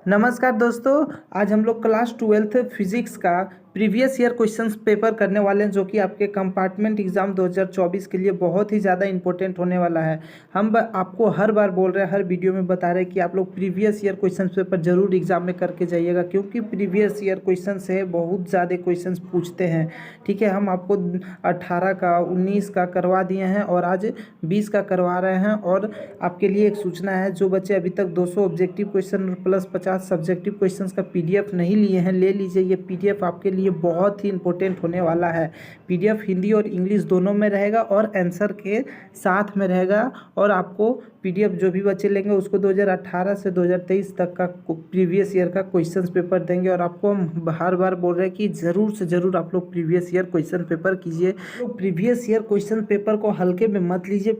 नमस्कार दोस्तों। आज हम लोग क्लास 12th फिजिक्स का प्रीवियस ईयर क्वेश्चंस पेपर करने वाले हैं, जो कि आपके कंपार्टमेंट एग्ज़ाम 2024 के लिए बहुत ही ज़्यादा इंपॉर्टेंट होने वाला है। आपको हर बार बोल रहे हैं, हर वीडियो में बता रहे हैं कि आप लोग प्रीवियस ईयर क्वेश्चंस पेपर जरूर एग्जाम में करके जाइएगा, क्योंकि प्रीवियस ईयर क्वेश्चन से बहुत ज़्यादा क्वेश्चंस पूछते हैं। ठीक है, हम आपको 18 का 19 का करवा दिए हैं और आज 20 का करवा रहे हैं। और आपके लिए एक सूचना है, जो बच्चे अभी तक 200 ऑब्जेक्टिव क्वेश्चन और प्लस 50 सब्जेक्टिव क्वेश्चंस का पीडीएफ नहीं लिए हैं, ले लीजिए। ये पीडीएफ आपके लिए बहुत ही इंपॉर्टेंट होने वाला है। पीडीएफ हिंदी और इंग्लिश दोनों में रहेगा और आंसर के साथ में रहेगा। और आपको पीडीएफ जो भी बच्चे लेंगे उसको 2018 से 2023 तक का प्रीवियस ईयर का क्वेश्चंस पेपर देंगे। और आपको हम हर बार बोल रहे हैं कि ज़रूर से ज़रूर आप लोग प्रीवियस ईयर क्वेश्चन पेपर कीजिए। तो प्रीवियस ईयर क्वेश्चन पेपर को हल्के में मत लीजिए।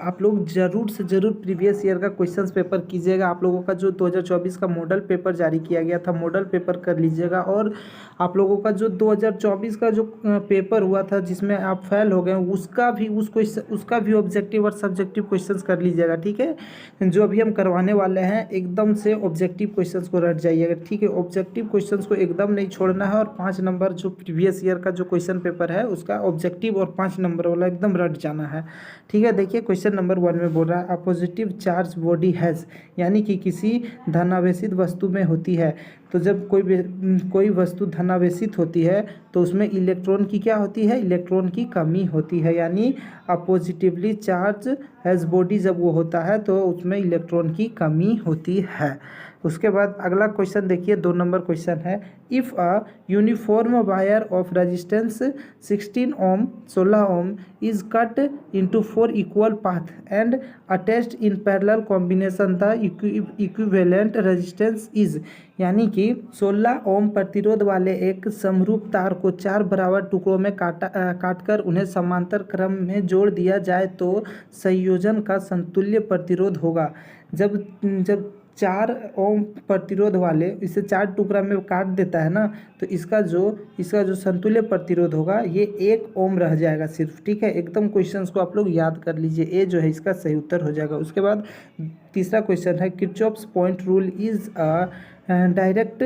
आप लोग ज़रूर से ज़रूर प्रीवियस ईयर का क्वेश्चन पेपर कीजिएगा। आप लोगों का जो 2024 का मॉडल पेपर जारी किया गया था, मॉडल पेपर कर लीजिएगा। और आप लोगों का जो 2024 का जो पेपर हुआ था जिसमें आप फेल हो गए, उसका भी ऑब्जेक्टिव और सब्जेक्टिव क्वेश्चंस कर लीजिएगा। ठीक है, जो अभी हम करवाने वाले हैं एकदम से ऑब्जेक्टिव क्वेश्चंस को रट जाइएगा। ठीक है, ऑब्जेक्टिव क्वेश्चंस को एकदम नहीं छोड़ना है। और 5 नंबर जो प्रीवियस ईयर का जो क्वेश्चन पेपर है उसका ऑब्जेक्टिव और 5 नंबर वाला एकदम रट जाना है। ठीक है, देखिए क्वेश्चन नंबर 1 में बोल रहा है, a positive charge body has, यानी कि किसी धनावेशित वस्तु में होती है। तो जब कोई वस्तु धनावेशित होती है तो उसमें इलेक्ट्रॉन की क्या होती है, इलेक्ट्रॉन की कमी होती है। यानी पॉजिटिवली चार्ज हैज़ बॉडी जब वो होता है तो उसमें इलेक्ट्रॉन की कमी होती है। उसके बाद अगला क्वेश्चन देखिए, 2 नंबर क्वेश्चन है, if a uniform wire of resistance 16 ohm 16 ohm is cut into 4 equal path and attached in parallel combination the equivalent resistance is, यानी कि 16 ओम प्रतिरोध वाले एक समरूप तार को 4 बराबर टुकड़ों में काटकर उन्हें समांतर क्रम में जोड़ दिया जाए तो संयोजन का समतुल्य प्रतिरोध होगा। जब जब 4 ओम प्रतिरोध वाले इसे 4 टुकड़ा में काट देता है ना, तो इसका जो समतुल्य प्रतिरोध होगा ये 1 ओम रह जाएगा सिर्फ। ठीक है, एकदम क्वेश्चंस को आप लोग याद कर लीजिए, ए जो है इसका सही उत्तर हो जाएगा। उसके बाद तीसरा क्वेश्चन है, Kirchhoff's point rule is a direct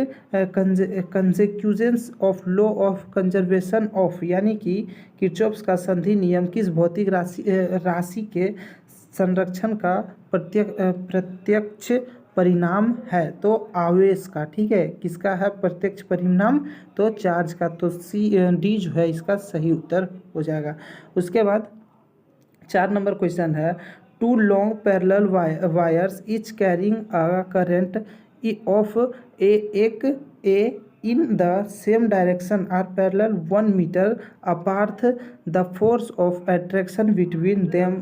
consequence of law of conservation of, यानी कि किरचॉफ्स का संधि नियम किस भौतिक राशि के संरक्षण का प्रत्यक्ष परिणाम है। तो आवेश का। ठीक है, किसका है प्रत्यक्ष परिणाम, तो चार्ज का। तो डी जो है इसका सही उत्तर हो जाएगा। उसके बाद 4 नंबर क्वेश्चन है, 2 long parallel wires each carrying a current of A in the same direction are parallel 1 meter apart. The force of attraction between them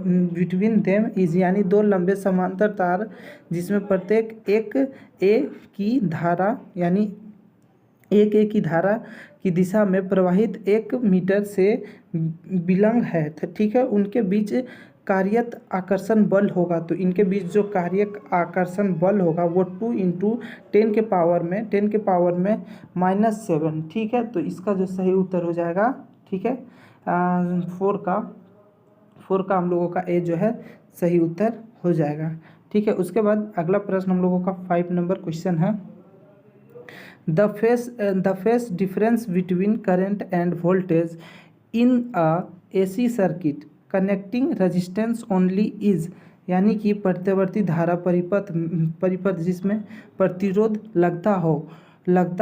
is, यानी 2 लंबे समांतर तार जिसमें प्रत्येक एक ए की धारा यानी एक धारा की दिशा में प्रवाहित 1 मीटर से विलंब है। ठीक है, उनके बीच कार्यत आकर्षण बल होगा। तो इनके बीच जो कार्यक आकर्षण बल होगा वो 2 × 10 के पावर में -7। ठीक है, तो इसका जो सही उत्तर हो जाएगा, ठीक है, 4 का हम लोगों का ए जो है सही उत्तर हो जाएगा। ठीक है, उसके बाद अगला प्रश्न हम लोगों का 5 नंबर क्वेश्चन है, the phase difference between current end voltage in a AC circuit connecting resistance only is, यानी कि प्रत्यवर्ती धारा परिपथ जिसमें प्रतिरोध लगता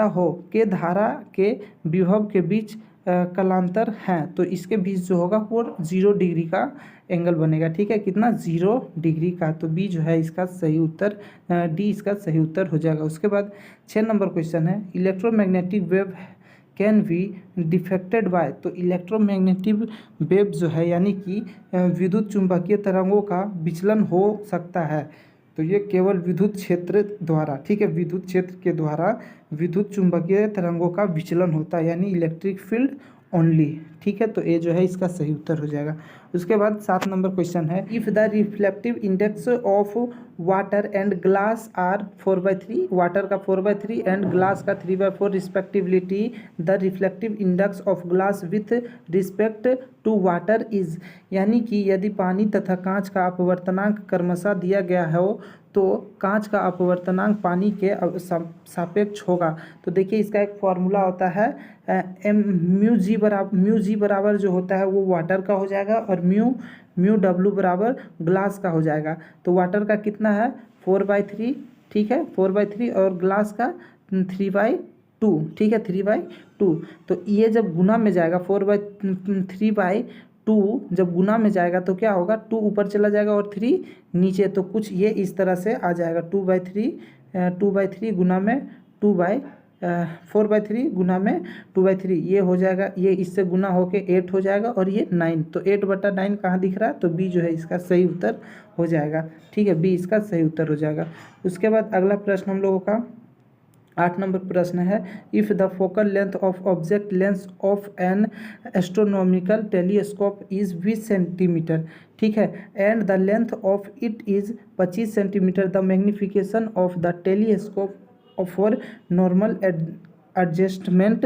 हो के धारा के विभव के बीच कलांतर हैं। तो इसके बीच जो होगा वो 0 डिग्री का एंगल बनेगा। ठीक है, कितना, 0 डिग्री का। तो बी जो है इसका सही उत्तर, डी इसका सही उत्तर हो जाएगा। उसके बाद 6 नंबर क्वेश्चन है, electromagnetic wave can be defected by. तो इलेक्ट्रोमैग्नेटिक वेव जो है यानी कि विद्युत चुंबकीय तरंगों का विचलन हो सकता है। तो ये केवल विद्युत क्षेत्र द्वारा, ठीक है, विद्युत क्षेत्र के द्वारा विद्युत चुंबकीय तरंगों का विचलन होता है, यानी इलेक्ट्रिक फील्ड ओनली। ठीक है, तो ए जो है इसका सही उत्तर हो जाएगा। उसके बाद 7 नंबर क्वेश्चन है, if the reflective index of water and glass are 4/3, water का 4/3 एंड ग्लास का 3/4 respectively, the reflective index of glass with respect to water is, यानी कि यदि पानी तथा कांच का अपवर्तनांक क्रमशः दिया गया हो तो कांच का अपवर्तनांक पानी के सापेक्ष होगा। तो देखिए इसका एक फॉर्मूला होता है एम म्यू जी बराबर जो होता है वो वाटर का हो जाएगा और म्यू डब्लू बराबर ग्लास का हो जाएगा। तो वाटर का कितना है 4/3, ठीक है 4/3 और ग्लास का 3/2, ठीक है 3/2। तो ये जब गुना में जाएगा 4/3/2 जब गुना में जाएगा तो क्या होगा 2 ऊपर चला जाएगा और 3 नीचे, तो कुछ ये इस तरह से आ जाएगा 2/3 गुना में 4/3 गुना में 2/3 ये हो जाएगा, ये इससे गुना होके 8 हो जाएगा और ये 9। तो 8/9 कहाँ दिख रहा है, तो बी जो है इसका सही उत्तर हो जाएगा, ठीक है बी इसका सही उत्तर हो जाएगा। उसके बाद अगला प्रश्न हम लोगों का 8 नंबर प्रश्न है, if the focal length of object lens of N astronomical telescope is 20 centimetre, ठीक है, and the length of it is 25 centimetre, the magnification of the telescope for normal adjustment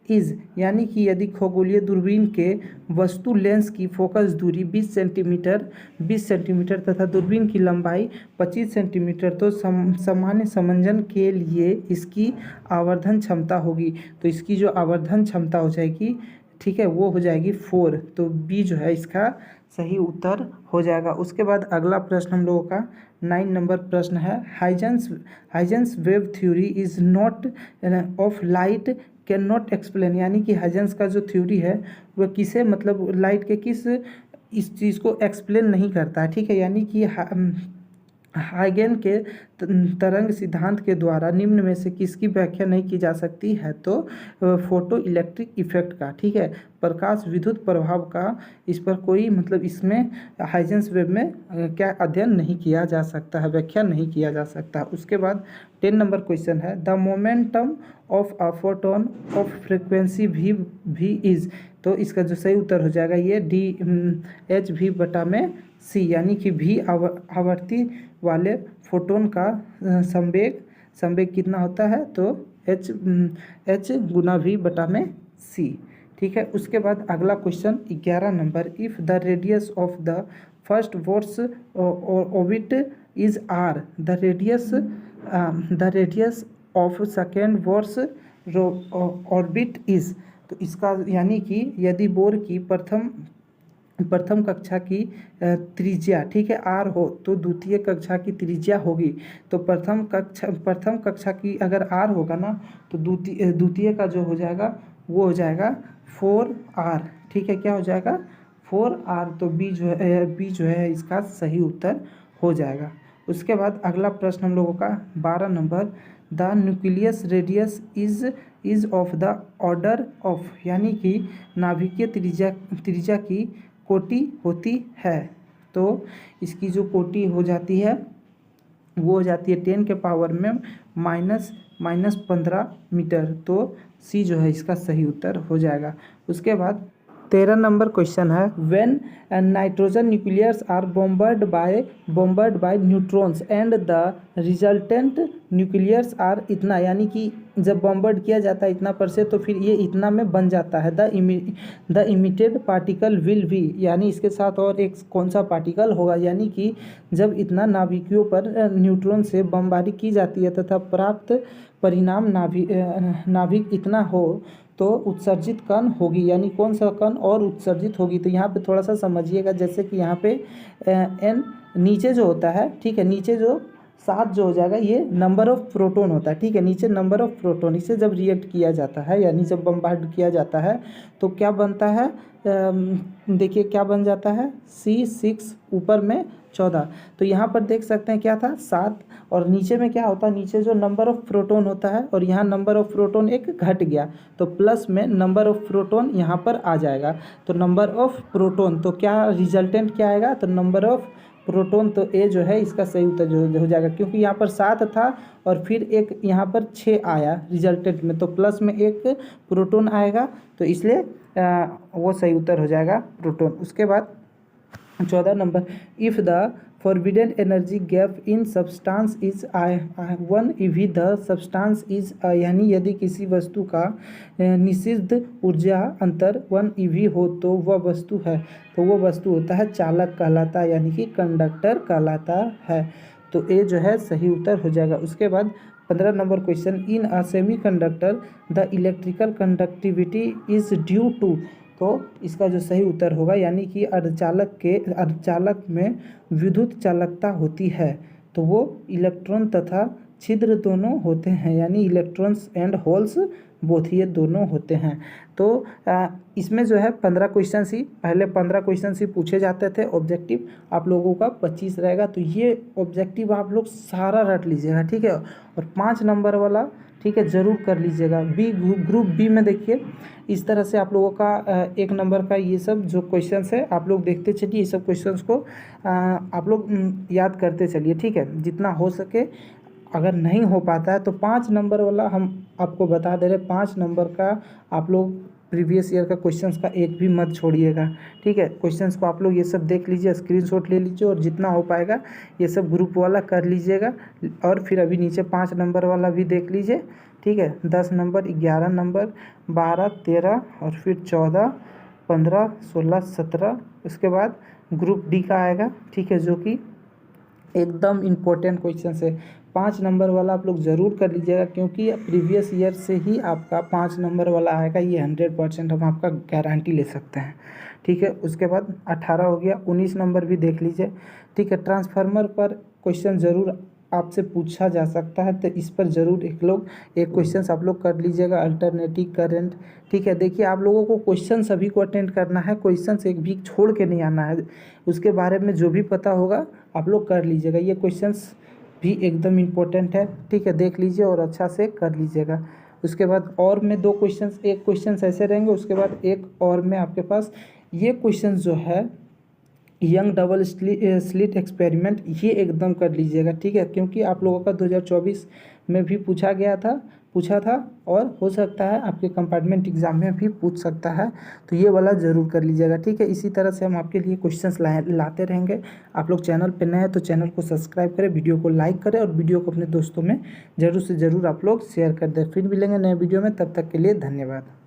is, यानी कि यदि खगोलीय दूरबीन के वस्तु लेंस की फोकस दूरी 20 सेंटीमीटर तथा दूरबीन की लंबाई 25 सेंटीमीटर, तो सामान्य समंजन के लिए इसकी आवर्धन क्षमता होगी। तो इसकी जो आवर्धन क्षमता हो जाएगी, ठीक है, वो हो जाएगी 4। तो बी जो है इसका सही उत्तर हो जाएगा। उसके बाद अगला प्रश्न हम लोगों का 9 नंबर प्रश्न है, Huygens wave theory is not of light can not explain, यानी कि हाइजेंस का जो थ्योरी है वह किसे मतलब लाइट के किस इस चीज़ को एक्सप्लेन नहीं करता है, ठीक है, यानी कि हाइगेन के तरंग सिद्धांत के द्वारा निम्न में से किसकी व्याख्या नहीं की जा सकती है, तो फोटो इलेक्ट्रिक इफेक्ट का, ठीक है, प्रकाश विद्युत प्रभाव का इस पर कोई मतलब इसमें हाइजेंस वेव में क्या अध्ययन नहीं किया जा सकता है, व्याख्या नहीं किया जा सकता। उसके बाद 10 नंबर क्वेश्चन है, the momentum of a photon of frequency भी इज, तो इसका जो सही उत्तर हो जाएगा ये DH/v/c, यानी कि भी आवर्ती वाले फोटोन का संवेग कितना होता है, तो h गुना v/c, ठीक है। उसके बाद अगला question 11 number, if the radius of the first Wars orbit is r, the radius of second Wars orbit is, तो इसका यानी कि यदि बोर की प्रथम कक्षा की त्रिज्या, ठीक है, आर हो तो द्वितीय कक्षा की त्रिज्या होगी। तो प्रथम कक्षा की अगर आर होगा ना तो द्वितीय का जो हो जाएगा वो हो जाएगा 4r, ठीक है, क्या हो जाएगा 4r। तो बी जो है इसका सही उत्तर हो जाएगा। उसके बाद अगला प्रश्न हम लोगों का 12 number, the nucleus radius is of the order of, यानी कि नाभिकीय त्रिज्या की कोटि होती है, तो इसकी जो कोटि हो जाती है वो हो जाती है 10 के पावर में -15 मीटर, तो सी जो है इसका सही उत्तर हो जाएगा। उसके बाद 13 नंबर क्वेश्चन है, when nitrogen nuclears are bombarded by neutrons and the resultant nuclears are इतना, यानी कि जब बॉम्बर्ड किया जाता है इतना पर से तो फिर ये इतना में बन जाता है। The emitted particle will be, यानी इसके साथ और एक कौन सा पार्टिकल होगा, यानी कि जब इतना नाभिकियों पर न्यूट्रॉन से बमबारी की जाती है तथा प्राप्त परिणाम नाभिक इतना हो तो उत्सर्जित कण होगी, यानी कौन सा कण और उत्सर्जित होगी। तो यहाँ पे थोड़ा सा समझिएगा, जैसे कि यहाँ पे एन नीचे जो होता है, ठीक है, नीचे जो 7 जो हो जाएगा ये नंबर ऑफ प्रोटॉन होता है, ठीक है, नीचे नंबर ऑफ प्रोटॉन, इसे जब रिएक्ट किया जाता है यानी जब बम्बार्ड किया जाता है तो क्या बनता है, देखिए क्या बन जाता है C6 ऊपर में 14। तो यहाँ पर देख सकते हैं क्या था 7 और नीचे में क्या होता है, नीचे जो नंबर ऑफ प्रोटॉन होता है और यहाँ नंबर ऑफ प्रोटॉन एक घट गया तो प्लस में नंबर ऑफ प्रोटॉन यहाँ पर आ जाएगा। तो नंबर ऑफ प्रोटॉन, तो क्या रिजल्टेंट क्या आएगा, तो नंबर ऑफ प्रोटॉन, तो ए जो है इसका सही उत्तर जो हो जाएगा, क्योंकि यहाँ पर 7 था और फिर एक यहाँ पर 6 आया रिजल्टेंट में, तो प्लस में एक प्रोटॉन आएगा, तो इसलिए वो सही उत्तर हो जाएगा प्रोटॉन। उसके बाद 14 number, if the forbidden energy gap in substance is 1 EV, the substance is, यानी यदि किसी वस्तु का निषिद्ध ऊर्जा अंतर 1 EV हो तो वह वस्तु है, तो वह वस्तु होता है चालक कहलाता है, यानी कि कंडक्टर कहलाता है। तो ए जो है सही उत्तर हो जाएगा। उसके बाद 15 नंबर question, in a semi conductor the electrical conductivity is due to, तो इसका जो सही उत्तर होगा यानी कि अर्धचालक में विद्युत चालकता होती है तो वो इलेक्ट्रॉन तथा छिद्र दोनों होते हैं, यानी इलेक्ट्रॉन्स एंड होल्स बोथ, ये दोनों होते हैं। तो इसमें जो है 15 क्वेश्चन ही, पहले 15 क्वेश्चन ही पूछे जाते थे, ऑब्जेक्टिव आप लोगों का 25 रहेगा। तो ये ऑब्जेक्टिव आप लोग सारा रट लीजिएगा, ठीक है। और 5 नंबर वाला, ठीक है, ज़रूर कर लीजिएगा। ग्रुप बी में देखिए इस तरह से आप लोगों का 1 नंबर का ये सब जो क्वेश्चंस है आप लोग देखते चलिए, ये सब क्वेश्चंस को आप लोग याद करते चलिए, ठीक है, जितना हो सके। अगर नहीं हो पाता है तो 5 नंबर वाला हम आपको बता दे रहे, 5 नंबर का आप लोग प्रीवियस ईयर का क्वेश्चंस का एक भी मत छोड़िएगा, ठीक है। क्वेश्चंस को आप लोग ये सब देख लीजिए, स्क्रीनशॉट ले लीजिए और जितना हो पाएगा ये सब ग्रुप वाला कर लीजिएगा। और फिर अभी नीचे 5 नंबर वाला भी देख लीजिए, ठीक है। 10 नंबर, 11 नंबर, 12, 13 और फिर 14, 15, 16, 17, उसके बाद ग्रुप डी का आएगा, ठीक है, जो कि एकदम इम्पोर्टेंट क्वेश्चन है। 5 नंबर वाला आप लोग ज़रूर कर लीजिएगा क्योंकि प्रीवियस ईयर से ही आपका 5 नंबर वाला आएगा, ये 100% हम आपका गारंटी ले सकते हैं, ठीक है। उसके बाद 18 हो गया, 19 नंबर भी देख लीजिए, ठीक है। ट्रांसफार्मर पर क्वेश्चन ज़रूर आपसे पूछा जा सकता है तो इस पर ज़रूर एक क्वेश्चन आप लोग कर लीजिएगा, अल्टरनेटिव करंट, ठीक है। देखिए आप लोगों को क्वेश्चन सभी को अटेंड करना है, क्वेश्चन एक भी छोड़ के नहीं आना है, उसके बारे में जो भी पता होगा आप लोग कर लीजिएगा। ये क्वेश्चंस भी एकदम इम्पोर्टेंट है, ठीक है, देख लीजिए और अच्छा से कर लीजिएगा। उसके बाद और में 2 क्वेश्चंस, एक क्वेश्चन ऐसे रहेंगे, उसके बाद एक और में आपके पास ये क्वेश्चन जो है यंग डबल स्लिट एक्सपेरिमेंट, ये एकदम कर लीजिएगा, ठीक है, क्योंकि आप लोगों का 2024 में भी पूछा था और हो सकता है आपके कंपार्टमेंट एग्ज़ाम में भी पूछ सकता है, तो ये वाला ज़रूर कर लीजिएगा, ठीक है। इसी तरह से हम आपके लिए क्वेश्चंस लाते रहेंगे। आप लोग चैनल पर नए हैं तो चैनल को सब्सक्राइब करें, वीडियो को लाइक करें और वीडियो को अपने दोस्तों में ज़रूर से ज़रूर आप लोग शेयर कर दें। फिर मिलेंगे नए वीडियो में, तब तक के लिए धन्यवाद।